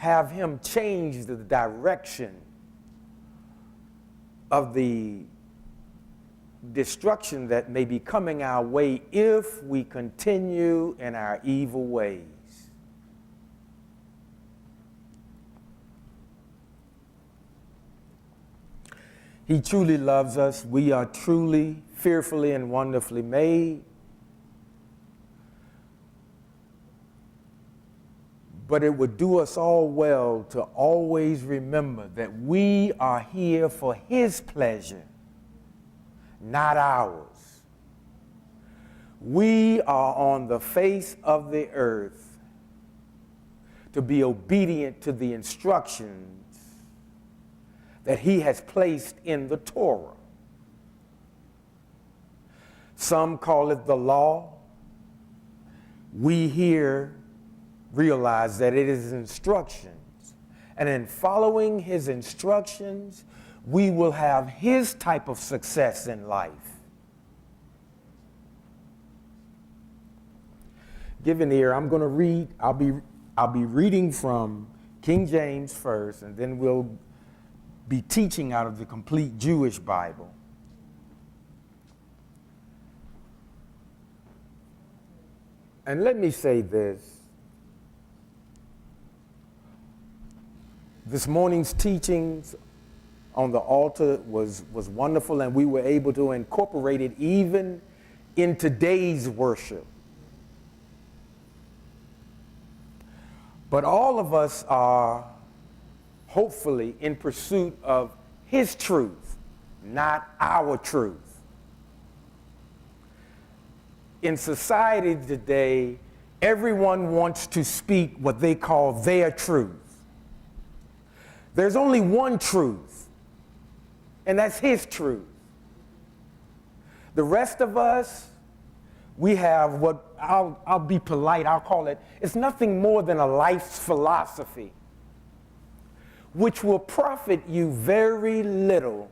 have him change the direction of the destruction that may be coming our way if we continue in our evil ways. He truly loves us. We are truly, fearfully, and wonderfully made. But it would do us all well to always remember that we are here for his pleasure, not ours. We are on the face of the earth to be obedient to the instructions that he has placed in the Torah. Some call it the law. We here realize that it is instructions. And in following his instructions, we will have his type of success in life. Given here, I'm going to read, I'll be reading from King James first, and then we'll be teaching out of the complete Jewish Bible. And let me say this. This morning's teachings on the altar was wonderful, and we were able to incorporate it even in today's worship. But all of us are hopefully in pursuit of his truth, not our truth. In society today, everyone wants to speak what they call their truth. There's only one truth, and that's his truth. The rest of us, we have what, I'll be polite, I'll call it, it's nothing more than a life's philosophy, which will profit you very little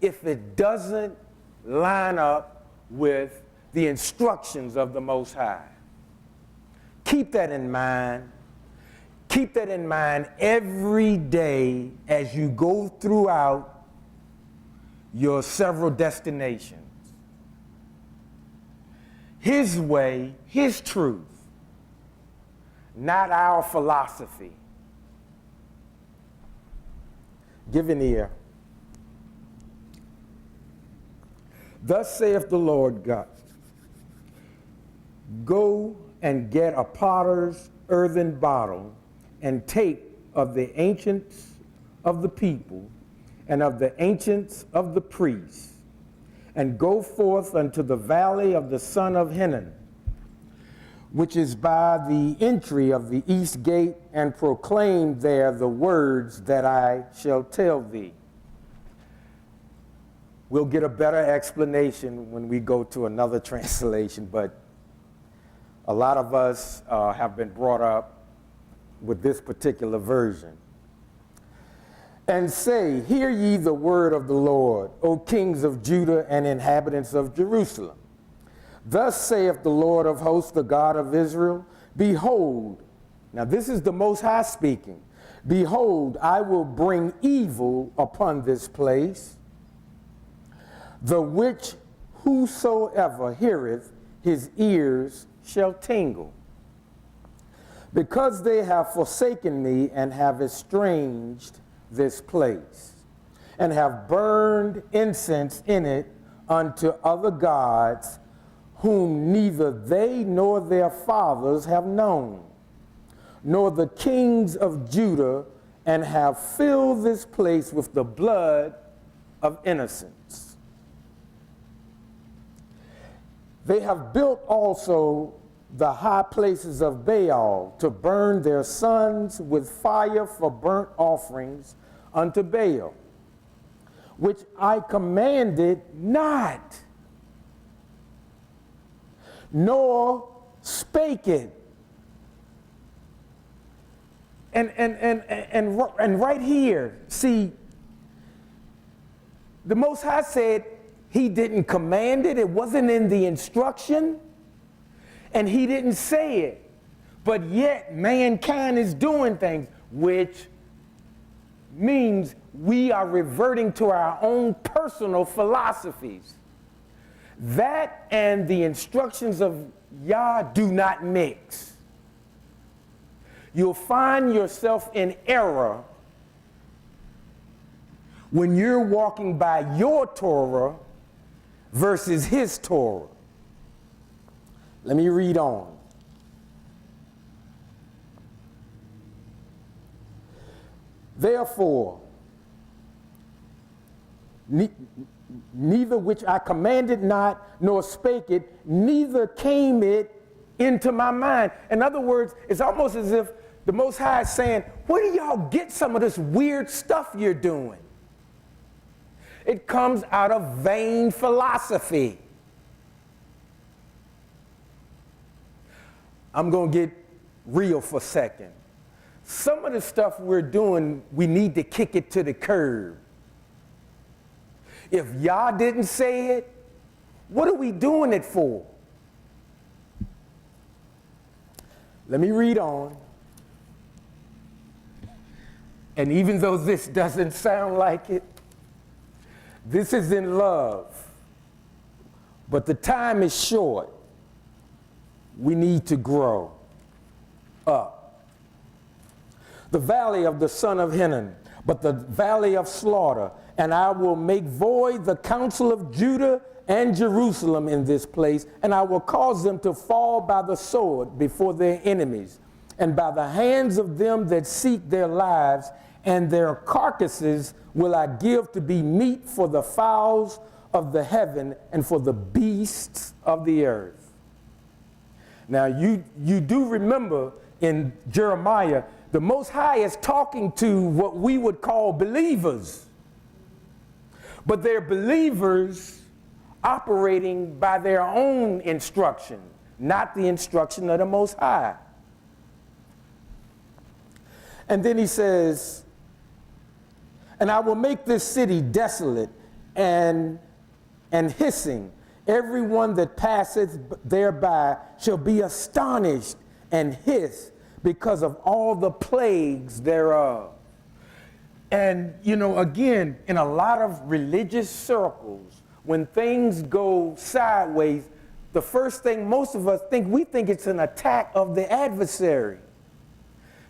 if it doesn't line up with the instructions of the Most High. Keep that in mind. Keep that in mind every day as you go throughout your several destinations. His way, his truth, not our philosophy. Give an ear. Thus saith the Lord God, go and get a potter's earthen bottle, and take of the ancients of the people and of the ancients of the priests, and go forth unto the valley of the son of Hinnom, which is by the entry of the east gate, and proclaim there the words that I shall tell thee. We'll get a better explanation when we go to another translation, but a lot of us have been brought up with this particular version. And say, hear ye the word of the Lord, O kings of Judah and inhabitants of Jerusalem. Thus saith the Lord of hosts, the God of Israel, behold, now this is the Most High speaking, behold, I will bring evil upon this place, the which whosoever heareth, his ears shall tingle. Because they have forsaken me and have estranged this place, and have burned incense in it unto other gods, whom neither they nor their fathers have known, nor the kings of Judah, and have filled this place with the blood of innocents. They have built also the high places of Baal, to burn their sons with fire for burnt offerings unto Baal, which I commanded not, nor spake it. And right here, see, the Most High said he didn't command it, it wasn't in the instruction, and he didn't say it. But yet mankind is doing things. which means we are reverting to our own personal philosophies. That and the instructions of Yah do not mix. You'll find yourself in error when you're walking by your Torah versus his Torah. Let me read on. Therefore, neither which I commanded not, nor spake it, neither came it into my mind. In other words, it's almost as if the Most High is saying, where do y'all get some of this weird stuff you're doing? It comes out of vain philosophy. I'm going to get real for a second. Some of the stuff we're doing, we need to kick it to the curb. If Yah didn't say it, what are we doing it for? Let me read on. And even though this doesn't sound like it, this is in love. But the time is short. We need to grow up. The valley of the son of Hinnom, but the valley of slaughter, and I will make void the counsel of Judah and Jerusalem in this place, and I will cause them to fall by the sword before their enemies, and by the hands of them that seek their lives, and their carcasses will I give to be meat for the fowls of the heaven and for the beasts of the earth. Now you do remember in Jeremiah, the Most High is talking to what we would call believers. But they're believers operating by their own instruction, not the instruction of the Most High. And then he says, and I will make this city desolate and hissing. Everyone that passeth thereby shall be astonished and hiss because of all the plagues thereof. And, you know, again, in a lot of religious circles, when things go sideways, the first thing most of us think, we think it's an attack of the adversary.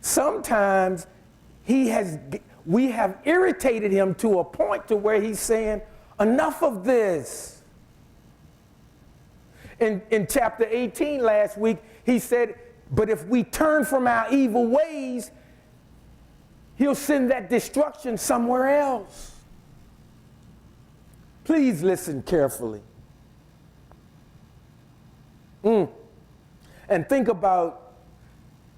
Sometimes we have irritated him to a point to where he's saying, enough of this. In chapter 18 last week, he said, but if we turn from our evil ways, he'll send that destruction somewhere else. Please listen carefully. And think about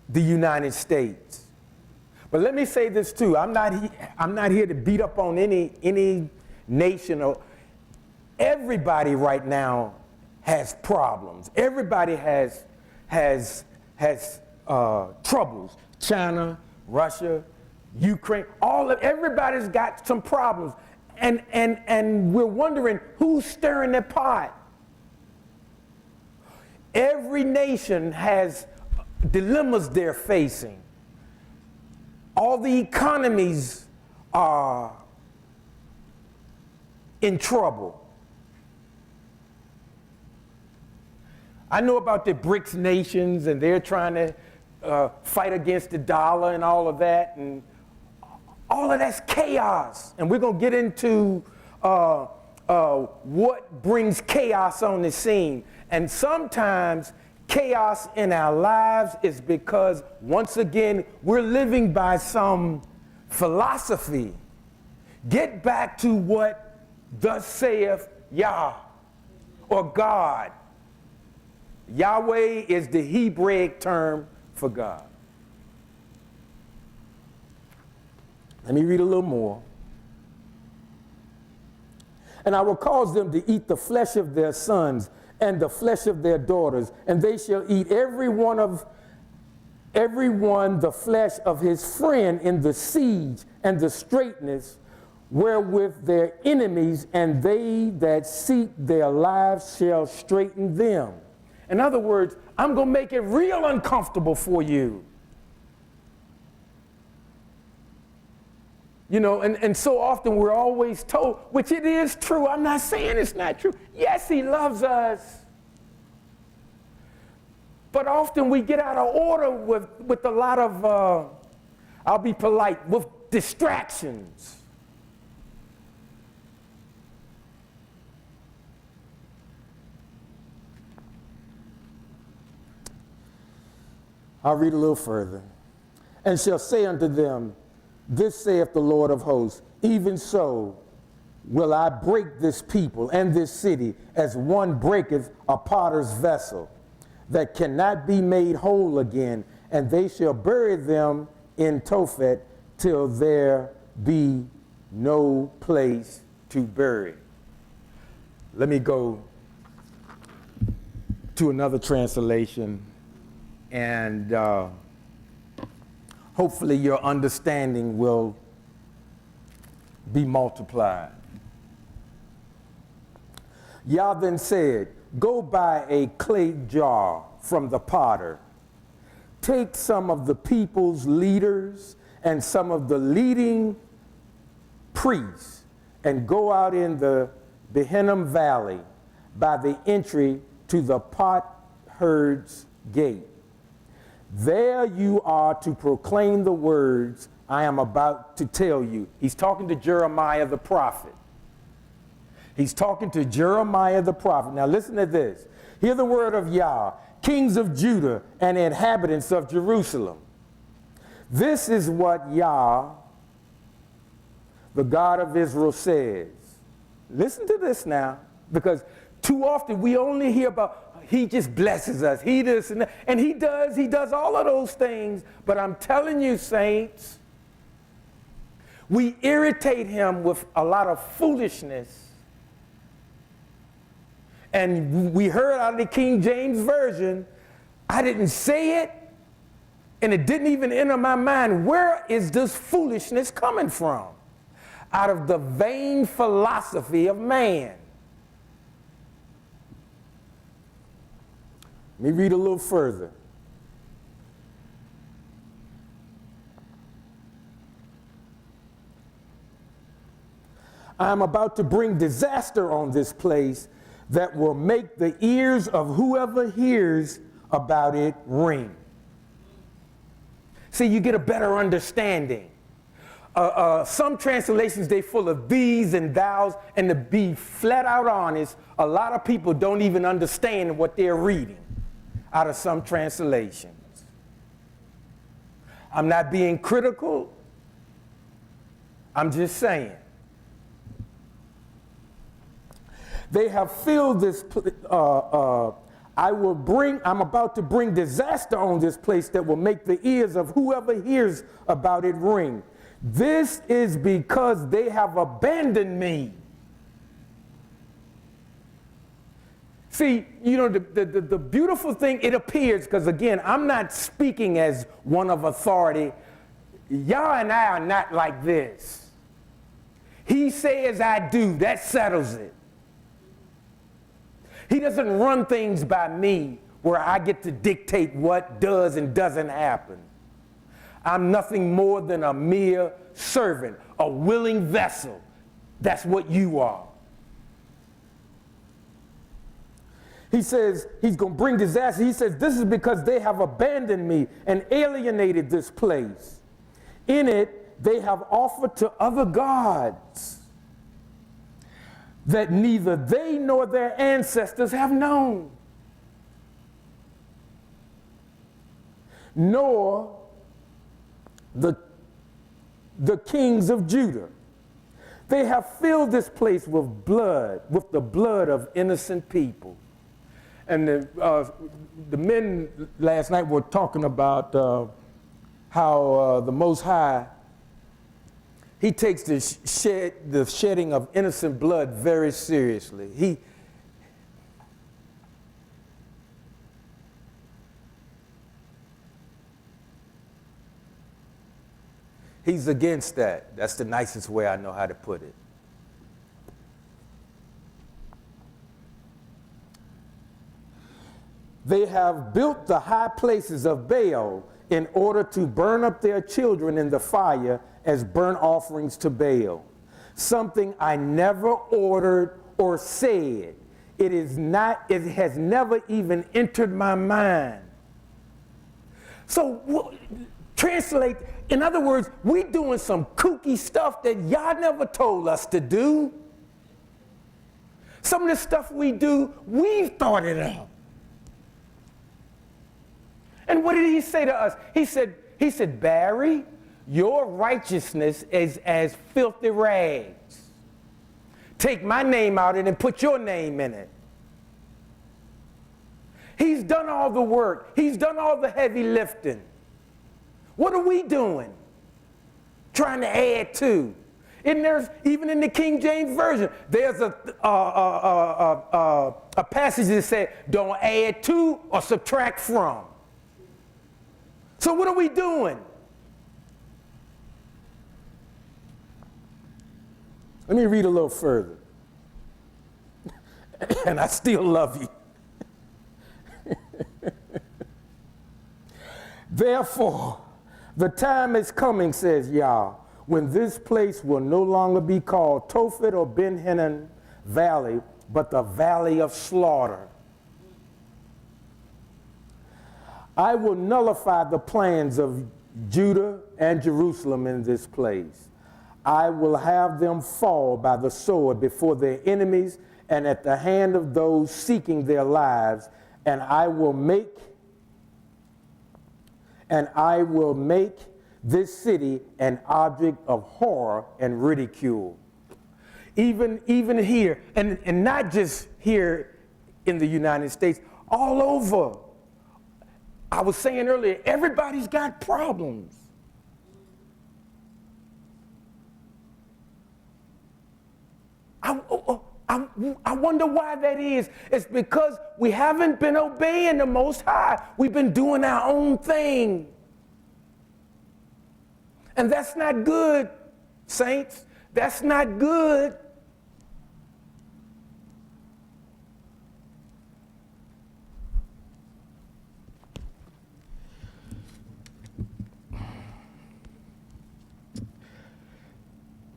the United States. But let me say this too. I'm not here to beat up on any nation. Or everybody right now has problems. Everybody has troubles. China, Russia, Ukraine, everybody's got some problems. And we're wondering who's stirring the pot. Every nation has dilemmas they're facing. All the economies are in trouble. I know about the BRICS nations, and they're trying to fight against the dollar and all of that, and all of that's chaos. And we're going to get into what brings chaos on the scene. And sometimes chaos in our lives is because, once again, we're living by some philosophy. Get back to what thus saith Yah, or God. Yahweh is the Hebraic term for God. Let me read a little more. And I will cause them to eat the flesh of their sons and the flesh of their daughters, and they shall eat every one the flesh of his friend in the siege and the straitness wherewith their enemies, and they that seek their lives shall straiten them. In other words, I'm going to make it real uncomfortable for you. And so often we're always told, which it is true. I'm not saying it's not true. Yes, he loves us. But often we get out of order with a lot of, I'll be polite, with distractions. I'll read a little further. And shall say unto them, this saith the Lord of hosts, even so will I break this people and this city as one breaketh a potter's vessel, that cannot be made whole again, and they shall bury them in Tophet till there be no place to bury. Let me go to another translation, and hopefully your understanding will be multiplied. Yah then said, go buy a clay jar from the potter. Take some of the people's leaders and some of the leading priests and go out in the Behinnom Valley by the entry to the potsherd's gate. There you are to proclaim the words I am about to tell you. He's talking to Jeremiah the prophet. He's talking to Jeremiah the prophet. Now listen to this. Hear the word of Yah, kings of Judah and inhabitants of Jerusalem. This is what Yah, the God of Israel, says. Listen to this now, because too often we only hear about he just blesses us, he this and that, and he does all of those things. But I'm telling you, saints, we irritate him with a lot of foolishness. And we heard out of the King James Version, I didn't say it, and it didn't even enter my mind. Where is this foolishness coming from? Out of the vain philosophy of man. Let me read a little further. I am about to bring disaster on this place that will make the ears of whoever hears about it ring. See, you get a better understanding. Some translations, they're full of these and thous, and to be flat out honest, a lot of people don't even understand what they're reading out of some translations. I'm not being critical. I'm just saying. They have filled this, I'm about to bring disaster on this place that will make the ears of whoever hears about it ring. This is because they have abandoned me. See, the beautiful thing, it appears, because again, I'm not speaking as one of authority. Y'all and I are not like this. He says I do, that settles it. He doesn't run things by me where I get to dictate what does and doesn't happen. I'm nothing more than a mere servant, a willing vessel. That's what you are. He says he's going to bring disaster. He says this is because they have abandoned me and alienated this place. In it, they have offered to other gods that neither they nor their ancestors have known, nor the kings of Judah. They have filled this place with blood, with the blood of innocent people. And the men last night were talking about how the Most High, he takes the shedding of innocent blood very seriously. He's against that. That's the nicest way I know how to put it. They have built the high places of Baal in order to burn up their children in the fire as burnt offerings to Baal. Something I never ordered or said. It has never even entered my mind. So translate, in other words, we doing some kooky stuff that y'all never told us to do. Some of the stuff we do, we've thought it up. And what did he say to us? He said, Barry, your righteousness is as filthy rags. Take my name out of it and put your name in it. He's done all the work. He's done all the heavy lifting. What are we doing? Trying to add to. And there's, even in the King James Version, there's a passage that says, don't add to or subtract from. So what are we doing? Let me read a little further. And I still love you. Therefore, the time is coming, says Yah, when this place will no longer be called Tophet or Ben Hinnom Valley, but the Valley of Slaughter. I will nullify the plans of Judah and Jerusalem in this place. I will have them fall by the sword before their enemies and at the hand of those seeking their lives, and I will make this city an object of horror and ridicule. Even here, and not just here in the United States, all over. I was saying earlier, everybody's got problems. I wonder why that is. It's because we haven't been obeying the Most High. We've been doing our own thing. And that's not good, saints. That's not good.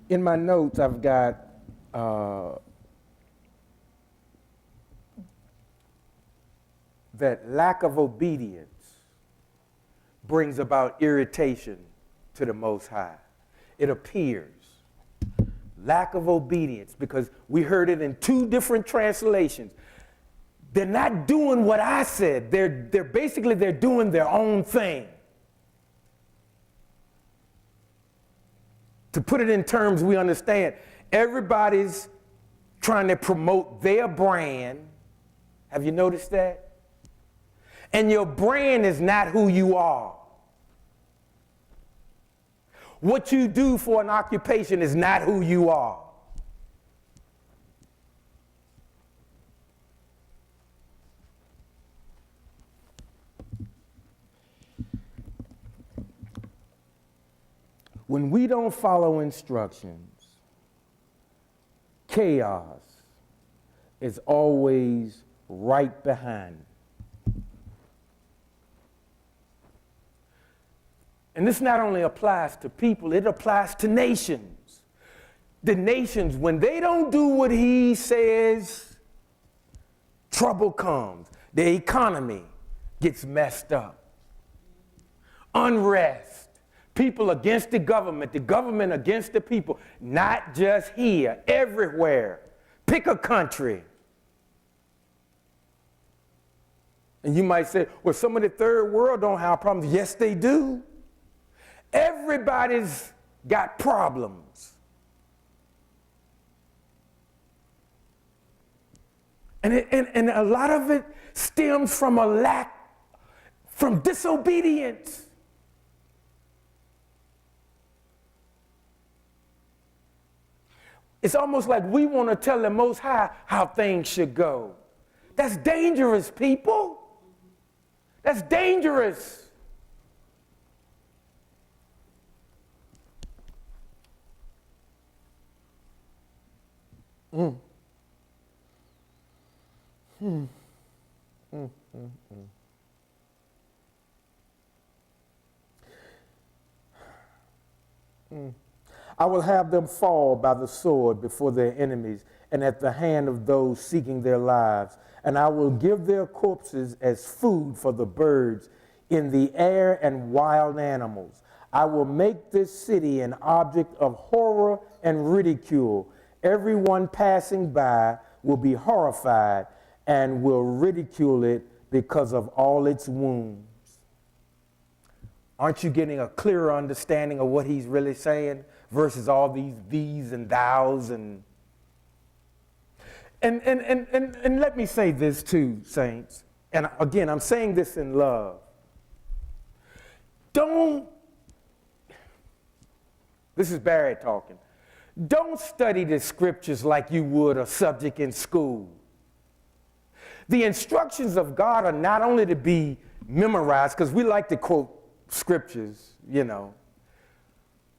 In my notes, I've got that lack of obedience brings about irritation to the Most High. It appears. Lack of obedience, because we heard it in two different translations. They're not doing what I said. They're doing their own thing. To put it in terms we understand, everybody's trying to promote their brand. Have you noticed that? And your brand is not who you are. What you do for an occupation is not who you are. When we don't follow instructions, chaos is always right behind. And this not only applies to people, it applies to nations. The nations, when they don't do what he says, trouble comes. The economy gets messed up. Unrest. People against the government against the people. Not just here, everywhere. Pick a country. And you might say, well, some of the third world don't have problems. Yes, they do. Everybody's got problems. And a lot of it stems from from disobedience. It's almost like we want to tell the Most High how things should go. That's dangerous, people. That's dangerous. I will have them fall by the sword before their enemies and at the hand of those seeking their lives. And I will give their corpses as food for the birds in the air and wild animals. I will make this city an object of horror and ridicule. Everyone passing by will be horrified and will ridicule it because of all its wounds. Aren't you getting a clearer understanding of what he's really saying versus all these these and thous and let me say this too, saints. And again, I'm saying this in love. This is Barry talking. Don't study the scriptures like you would a subject in school. The instructions of God are not only to be memorized, because we like to quote scriptures,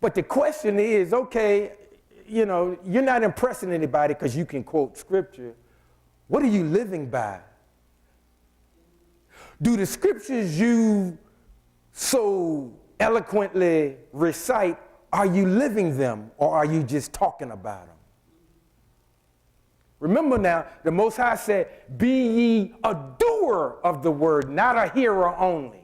but the question is, okay, you're not impressing anybody because you can quote scripture. What are you living by? Do the scriptures you so eloquently recite, are you living them or are you just talking about them? Remember now, the Most High said, be ye a doer of the word, not a hearer only.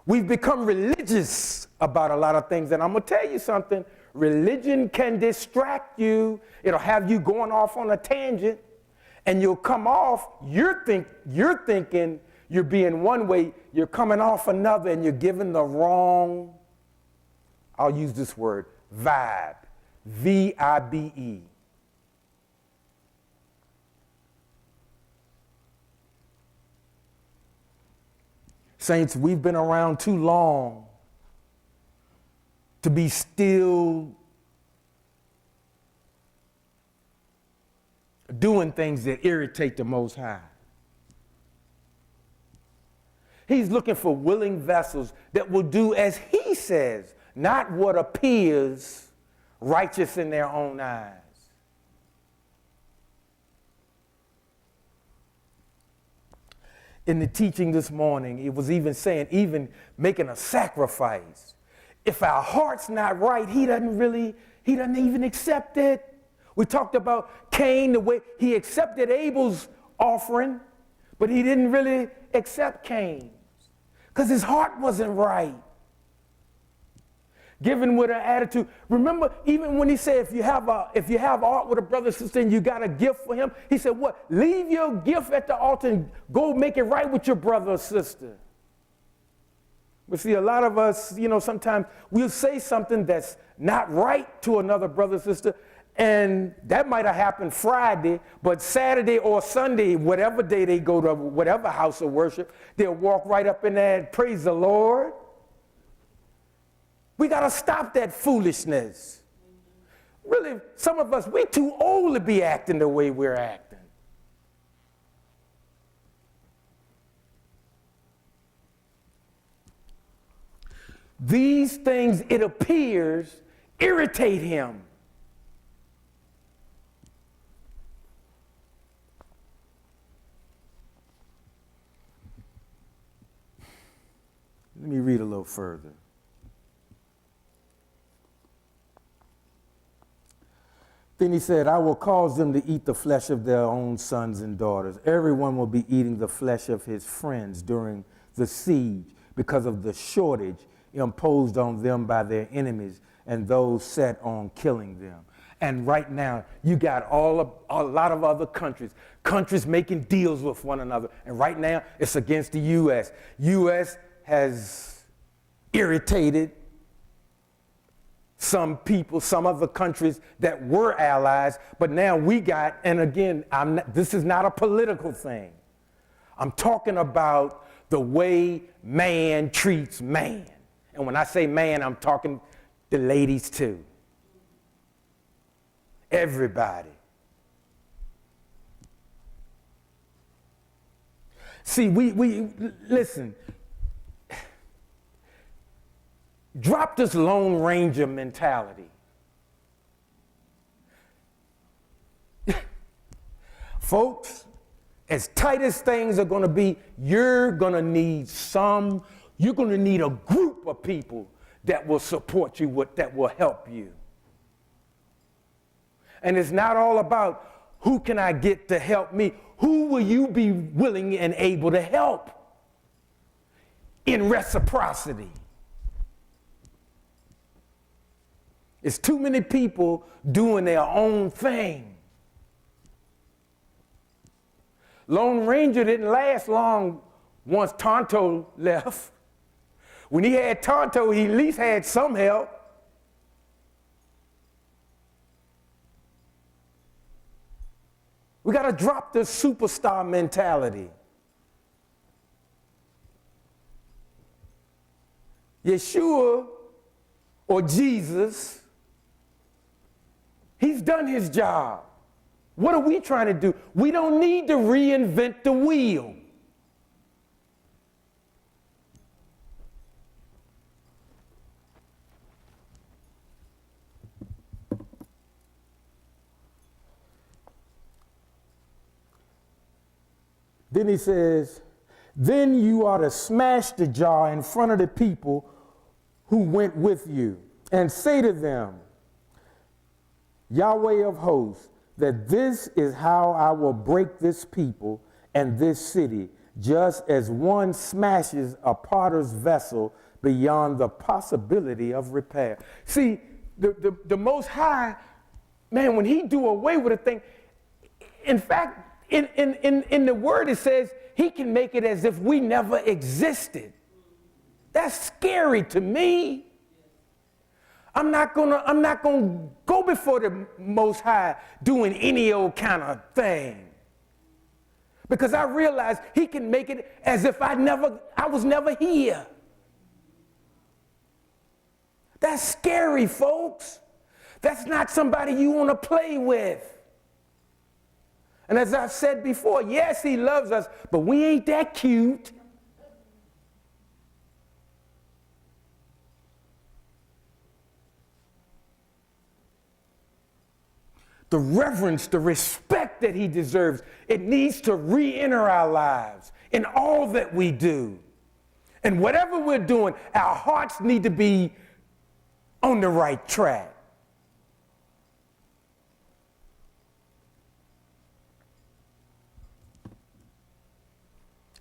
We've become religious about a lot of things, and I'm going to tell you something. Religion can distract you. It'll have you going off on a tangent, and you'll come off, you're thinking you're being one way, you're coming off another, and you're giving the wrong, I'll use this word, vibe, V-I-B-E. Saints, we've been around too long to be still doing things that irritate the Most High. He's looking for willing vessels that will do as he says, not what appears righteous in their own eyes. In the teaching this morning, it was even saying, even making a sacrifice. If our heart's not right, he doesn't even accept it. We talked about Cain, the way he accepted Abel's offering, but he didn't really accept Cain's because his heart wasn't right. Given with an attitude. Remember, even when he said, if you have art with a brother or sister and you got a gift for him, he said, what? Leave your gift at the altar and go make it right with your brother or sister. But see, a lot of us, sometimes we'll say something that's not right to another brother or sister, and that might have happened Friday, but Saturday or Sunday, whatever day they go to whatever house of worship, they'll walk right up in there and praise the Lord. We got to stop that foolishness. Really, some of us, we're too old to be acting the way we're acting. These things, it appears, irritate him. Let me read a little further. Then he said, I will cause them to eat the flesh of their own sons and daughters. Everyone will be eating the flesh of his friends during the siege because of the shortage imposed on them by their enemies and those set on killing them. And right now, you got a lot of other countries making deals with one another. And right now, it's against the U.S. U.S. has irritated some people, some other countries that were allies, but now we got, and again, this is not a political thing. I'm talking about the way man treats man. And when I say man, I'm talking the ladies too. Everybody. See, we listen. Drop this Lone Ranger mentality. Folks, as tight as things are going to be, you're going to need a group of people that will support you, that will help you. And it's not all about who can I get to help me. Who will you be willing and able to help in reciprocity? It's too many people doing their own thing. Lone Ranger didn't last long once Tonto left. When he had Tonto, he at least had some help. We got to drop this superstar mentality. Yeshua or Jesus, he's done his job. What are we trying to do? We don't need to reinvent the wheel. Then he says, then you are to smash the jar in front of the people who went with you and say to them, Yahweh of hosts, that this is how I will break this people and this city, just as one smashes a potter's vessel beyond the possibility of repair. See, the Most High, man, when he do away with a thing, in fact, in the word it says he can make it as if we never existed. That's scary to me. I'm not gonna go before the Most High doing any old kind of thing, because I realize he can make it as if I was never here. That's scary, folks. That's not somebody you want to play with. And as I've said before, yes, he loves us, but we ain't that cute. The reverence, the respect that he deserves, it needs to re-enter our lives in all that we do. And whatever we're doing, our hearts need to be on the right track.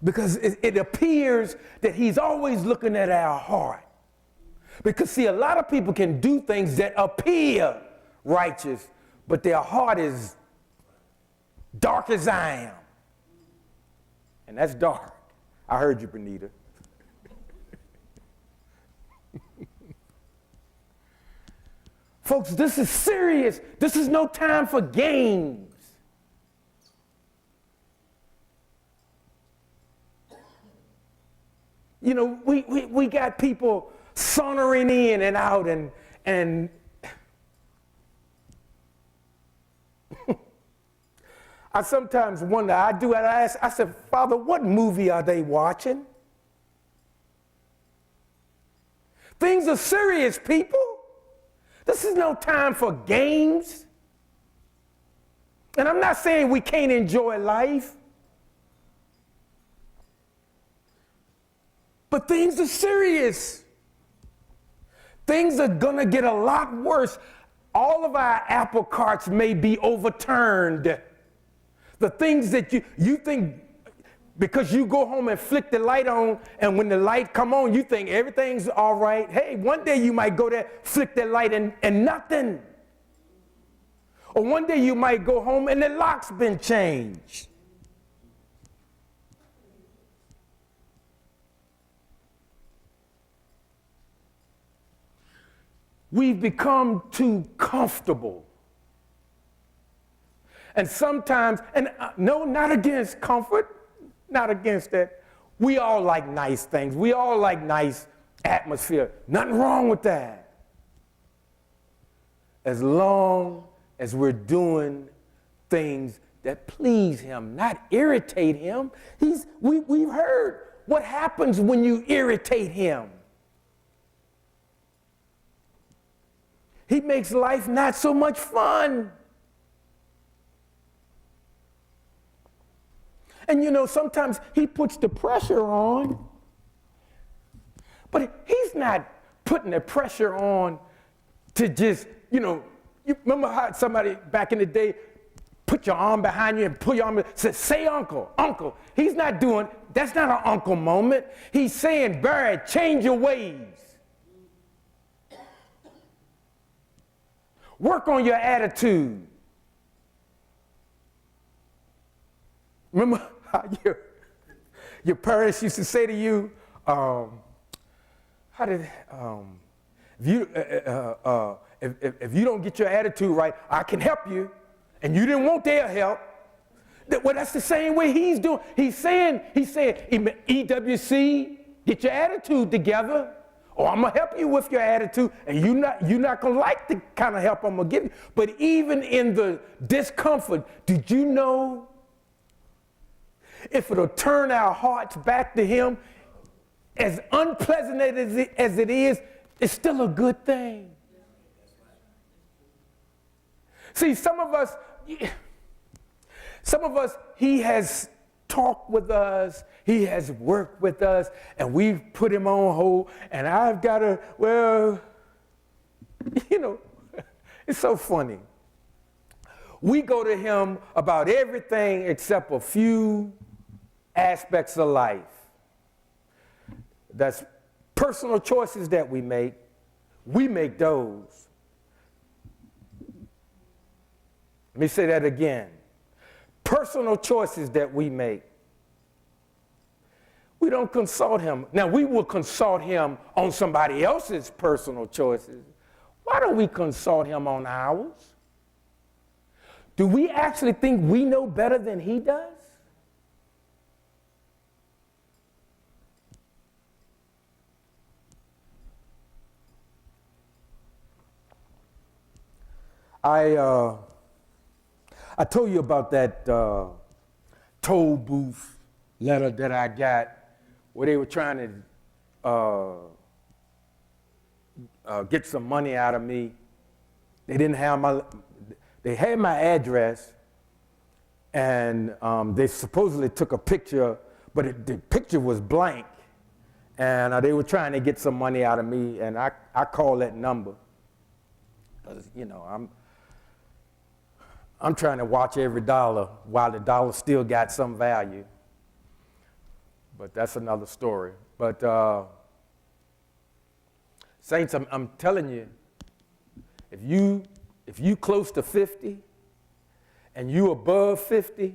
Because it appears that he's always looking at our heart. Because, see, a lot of people can do things that appear righteous, but their heart is dark as I am. And that's dark. I heard you, Benita. Folks, this is serious. This is no time for games. You know, we got people sauntering in and out, and I sometimes wonder, I ask, I said, Father, what movie are they watching? Things are serious, people. This is no time for games. And I'm not saying we can't enjoy life. But things are serious. Things are going to get a lot worse. All of our apple carts may be overturned. The things that you think, because you go home and flick the light on, and when the light come on, you think everything's all right. Hey, one day you might go there, flick that light, and nothing. Or one day you might go home and the lock's been changed. We've become too comfortable. And sometimes, and no, not against comfort, not against that. We all like nice things. We all like nice atmosphere. Nothing wrong with that. As long as we're doing things that please him, not irritate him. We've heard what happens when you irritate him. He makes life not so much fun. And you know, sometimes he puts the pressure on, but he's not putting the pressure on to just, you know, you remember how somebody back in the day put your arm behind you and pull your arm and said, say uncle, uncle. He's not doing, that's not an uncle moment. He's saying, Barry, change your ways. Work on your attitude. Remember how your parents used to say to you, if you don't get your attitude right, I can help you. And you didn't want their help. Well, that's the same way he's doing. He's saying, EWC, get your attitude together, or I'm gonna help you with your attitude, and you're not gonna like the kind of help I'm gonna give you. But even in the discomfort, did you know if it'll turn our hearts back to him, as unpleasant as it is, it's still a good thing. See, some of us, he has talked with us, he has worked with us, and we've put him on hold, and I've got to, well, you know, it's so funny. We go to him about everything except a few aspects of life. That's personal choices that we make those. Let me say that again. Personal choices that we make. We don't consult him. Now, we will consult him on somebody else's personal choices. Why don't we consult him on ours? Do we actually think we know better than he does? I told you about that toll booth letter that I got where they were trying to get some money out of me. They didn't have they had my address, and they supposedly took a picture, but the picture was blank. And they were trying to get some money out of me, and I called that number. Because, you know, I'm trying to watch every dollar while the dollar still got some value. But that's another story. But saints, I'm telling you, if you close to 50 and you above 50,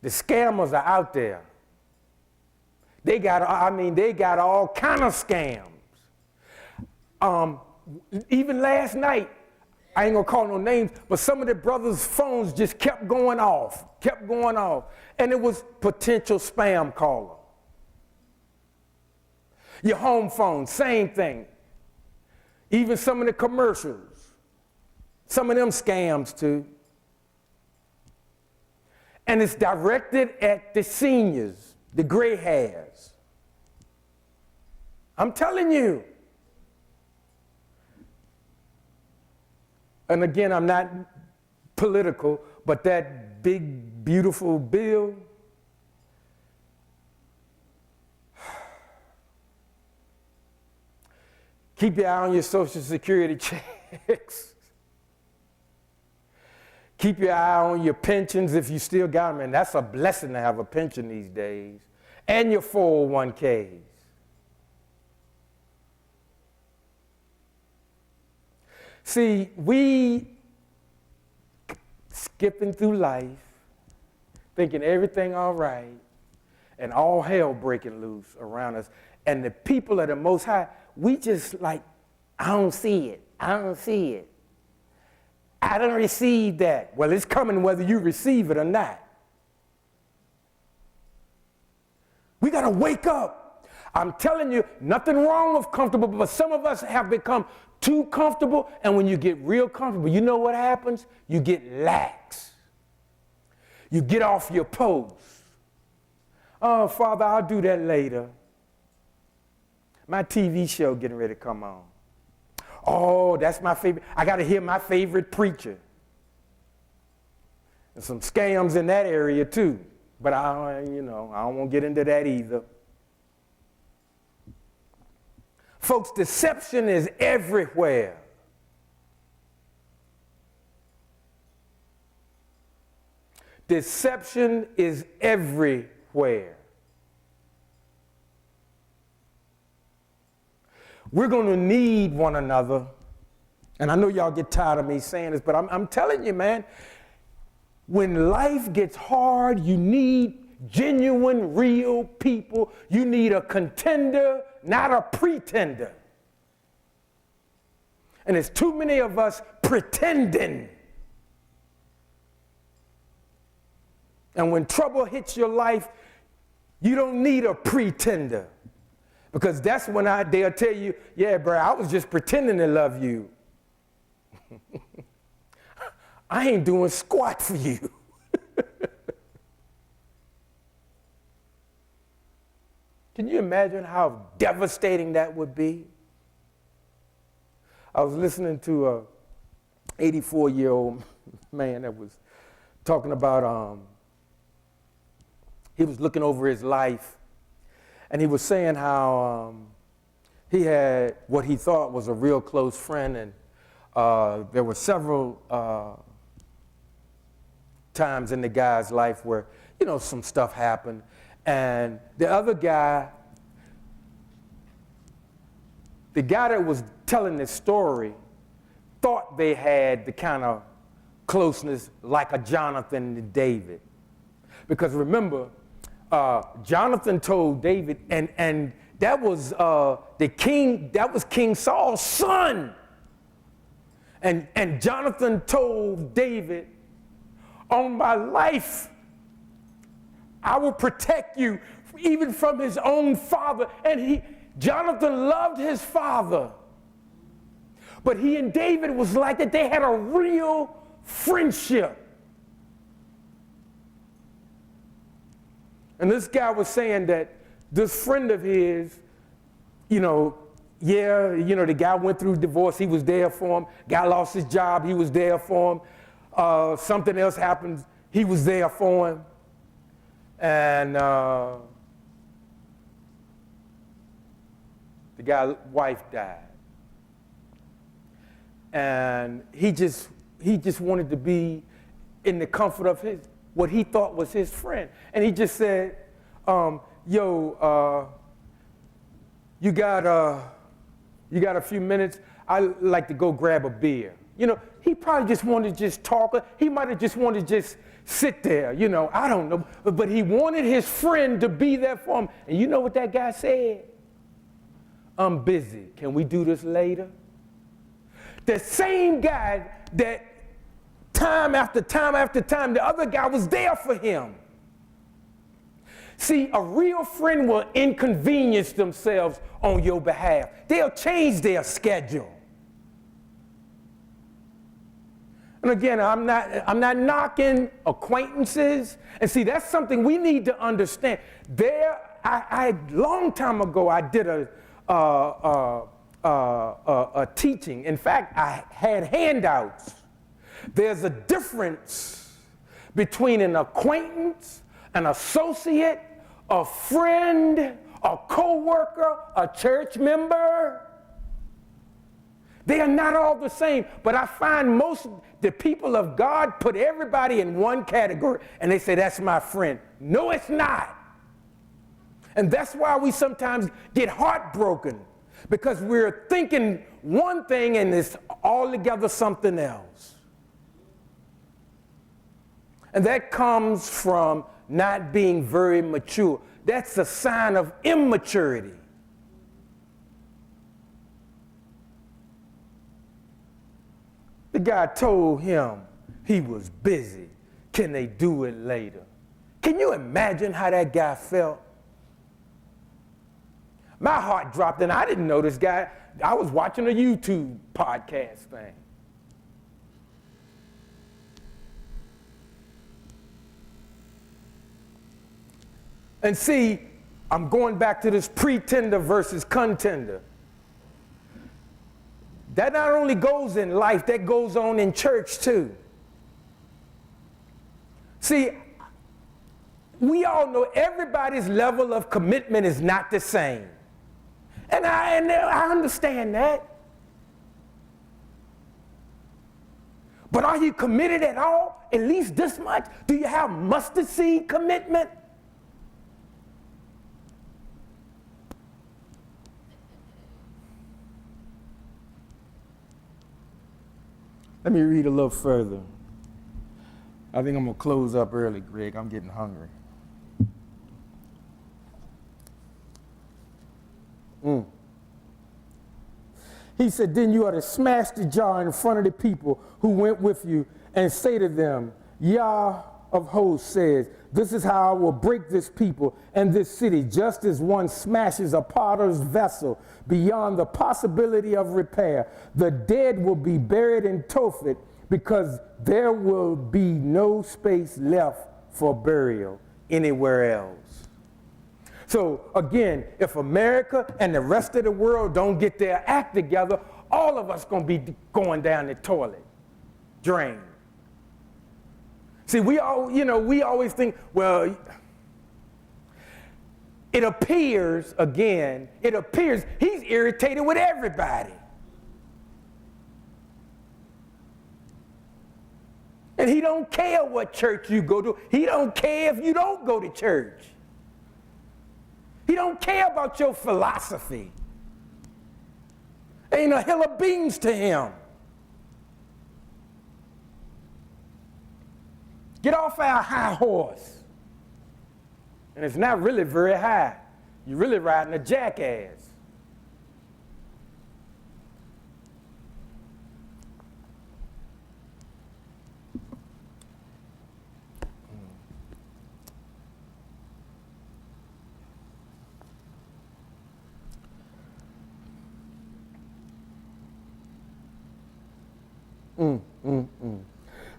the scammers are out there. They got all kind of scams. Even last night, I ain't gonna call no names, but some of the brothers' phones just kept going off. And it was potential spam caller. Your home phone, same thing. Even some of the commercials, some of them scams too. And it's directed at the seniors, the gray hairs. I'm telling you. And again, I'm not political, but that big, beautiful bill, keep your eye on your Social Security checks. Keep your eye on your pensions if you still got them, and that's a blessing to have a pension these days, and your 401ks. See, we skipping through life, thinking everything all right, and all hell breaking loose around us. And the people of the Most High, we just like, I don't see it. I don't receive that. Well, it's coming whether you receive it or not. We got to wake up. I'm telling you, nothing wrong with comfortable, but some of us have become too comfortable, and when you get real comfortable, you know what happens? You get lax. You get off your post. Oh, Father, I'll do that later. My TV show getting ready to come on. Oh, that's my favorite. I got to hear my favorite preacher. And some scams in that area too. But I don't want to get into that either. Folks, deception is everywhere. Deception is everywhere. We're going to need one another. And I know y'all get tired of me saying this, but I'm telling you, man, when life gets hard, you need genuine, real people. You need a contender, not a pretender. And there's too many of us pretending. And when trouble hits your life, you don't need a pretender. Because that's when they'll tell you, yeah, bro, I was just pretending to love you. I ain't doing squat for you. Can you imagine how devastating that would be? I was listening to a 84-year-old man that was talking about, he was looking over his life, and he was saying how he had what he thought was a real close friend, and there were several times in the guy's life where, some stuff happened, and the other guy, the guy that was telling this story, thought they had the kind of closeness like a Jonathan and David. Because remember, Jonathan told David, and that was King Saul's son. And Jonathan told David, on my life, I will protect you even from his own father. And Jonathan loved his father. But he and David was like that. They had a real friendship. And this guy was saying that this friend of his, the guy went through divorce, he was there for him. Guy lost his job, he was there for him. Something else happened, he was there for him. And the guy's wife died. And he just wanted to be in the comfort of what he thought was his friend. And he just said, you got a few minutes? I'd like to go grab a beer. He probably just wanted to just talk. He might have just wanted to just sit there, I don't know. But he wanted his friend to be there for him. And you know what that guy said? I'm busy. Can we do this later? The same guy that time after time after time, the other guy was there for him. See, a real friend will inconvenience themselves on your behalf. They'll change their schedule. And again, I'm not knocking acquaintances. And see, that's something we need to understand. Long time ago, I did a teaching. In fact, I had handouts. There's a difference between an acquaintance, an associate, a friend, a co-worker, a church member. They are not all the same, but I find most the people of God put everybody in one category, and they say, that's my friend. No, it's not. And that's why we sometimes get heartbroken, because we're thinking one thing and it's altogether something else. And that comes from not being very mature. That's a sign of immaturity. The guy told him he was busy. Can they do it later? Can you imagine how that guy felt? My heart dropped, and I didn't know this guy. I was watching a YouTube podcast thing. And see, I'm going back to this pretender versus contender. That not only goes in life, that goes on in church too. See, we all know everybody's level of commitment is not the same. And I understand that. But are you committed at all? At least this much? Do you have mustard seed commitment? Let me read a little further. I think I'm going to close up early, Greg. I'm getting hungry. He said, then you are to smash the jar in front of the people who went with you and say to them, Yah of hosts says, this is how I will break this people and this city, just as one smashes a potter's vessel beyond the possibility of repair. The dead will be buried in Tophet because there will be no space left for burial anywhere else. So again, if America and the rest of the world don't get their act together, all of us going to be going down the toilet drain. See, we always think, well, it appears he's irritated with everybody. And he don't care what church you go to. He don't care if you don't go to church. He don't care about your philosophy. Ain't a hill of beans to him. Get off our high horse. And it's not really very high. You're really riding a jackass.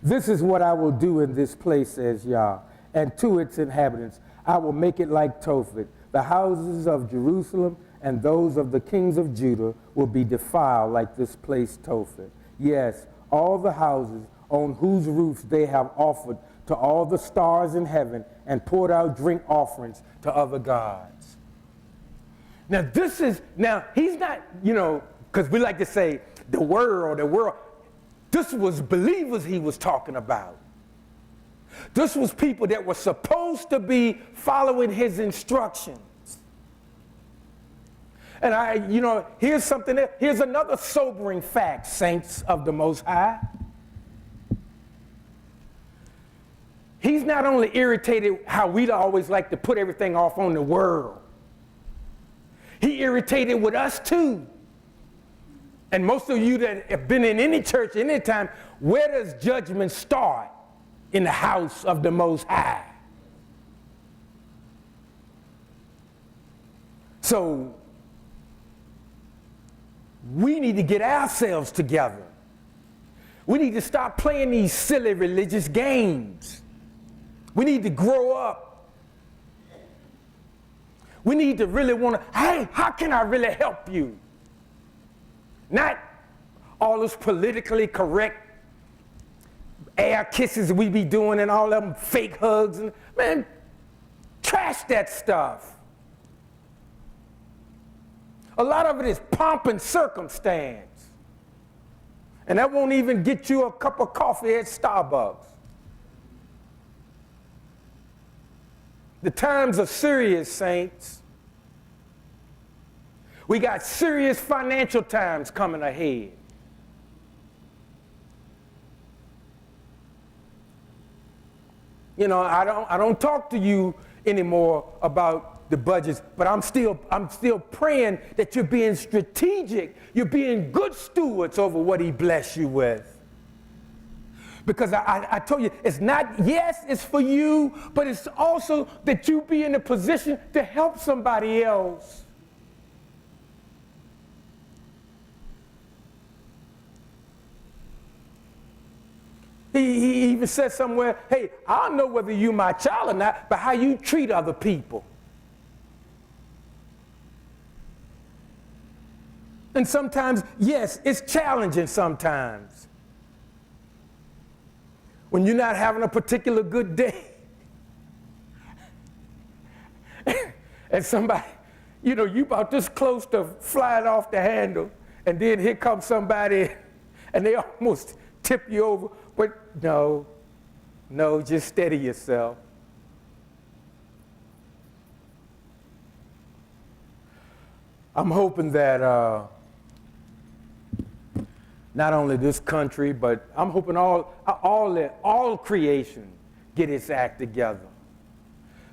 This is what I will do in this place, says Yah, and to its inhabitants. I will make it like Tophet. The houses of Jerusalem and those of the kings of Judah will be defiled like this place Tophet. Yes, all the houses on whose roofs they have offered to all the stars in heaven and poured out drink offerings to other gods. Now he's not, because we like to say the world. This was believers he was talking about. This was people that were supposed to be following his instructions. And here's another sobering fact, saints of the Most High. He's not only irritated how we'd always like to put everything off on the world. He irritated with us too. And most of you that have been in any church any time, where does judgment start? In the house of the Most High. So we need to get ourselves together. We need to stop playing these silly religious games. We need to grow up. We need to really want to, hey, how can I really help you? Not all this politically correct air kisses we be doing and all them fake hugs. And man, trash that stuff. A lot of it is pomp and circumstance. And that won't even get you a cup of coffee at Starbucks. The times are serious, saints. We got serious financial times coming ahead. I don't talk to you anymore about the budgets, but I'm still praying that you're being strategic. You're being good stewards over what he blessed you with. Because I told you, it's not, yes, it's for you, but it's also that you be in a position to help somebody else. He even said somewhere, hey, I don't know whether you're my child or not, but how you treat other people. And sometimes, yes, it's challenging sometimes. When you're not having a particular good day. and somebody, you about this close to flying off the handle, and then here comes somebody, and they almost tip you over. But no, just steady yourself. I'm hoping that not only this country, but I'm hoping all creation get its act together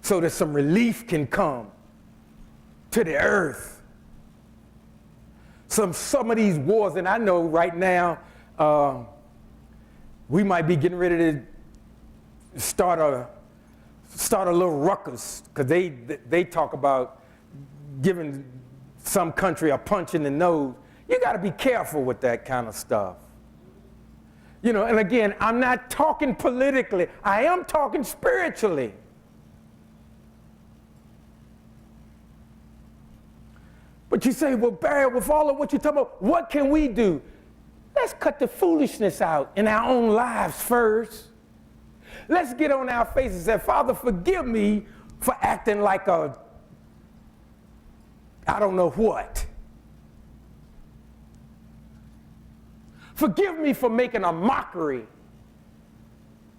so that some relief can come to the earth. Some of these wars, and I know right now we might be getting ready to start a little ruckus, because they talk about giving some country a punch in the nose. You got to be careful with that kind of stuff. And again, I'm not talking politically. I am talking spiritually. But you say, well, Barry, with all of what you're talking about, what can we do? Let's cut the foolishness out in our own lives first. Let's get on our faces and say, Father, forgive me for acting like I don't know what. Forgive me for making a mockery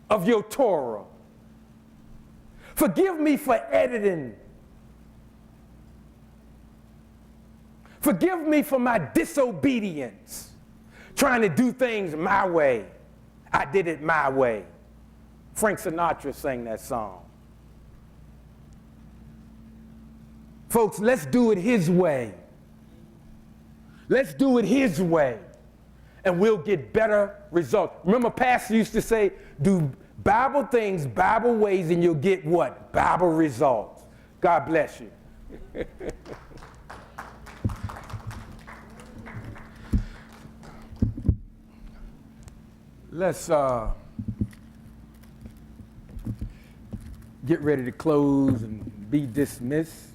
of your Torah. Forgive me for editing. Forgive me for my disobedience, trying to do things my way. I did it my way. Frank Sinatra sang that song. Folks, let's do it his way. Let's do it his way, and we'll get better results. Remember, Pastor used to say, do Bible things, Bible ways, and you'll get what? Bible results. God bless you. Let's get ready to close and be dismissed.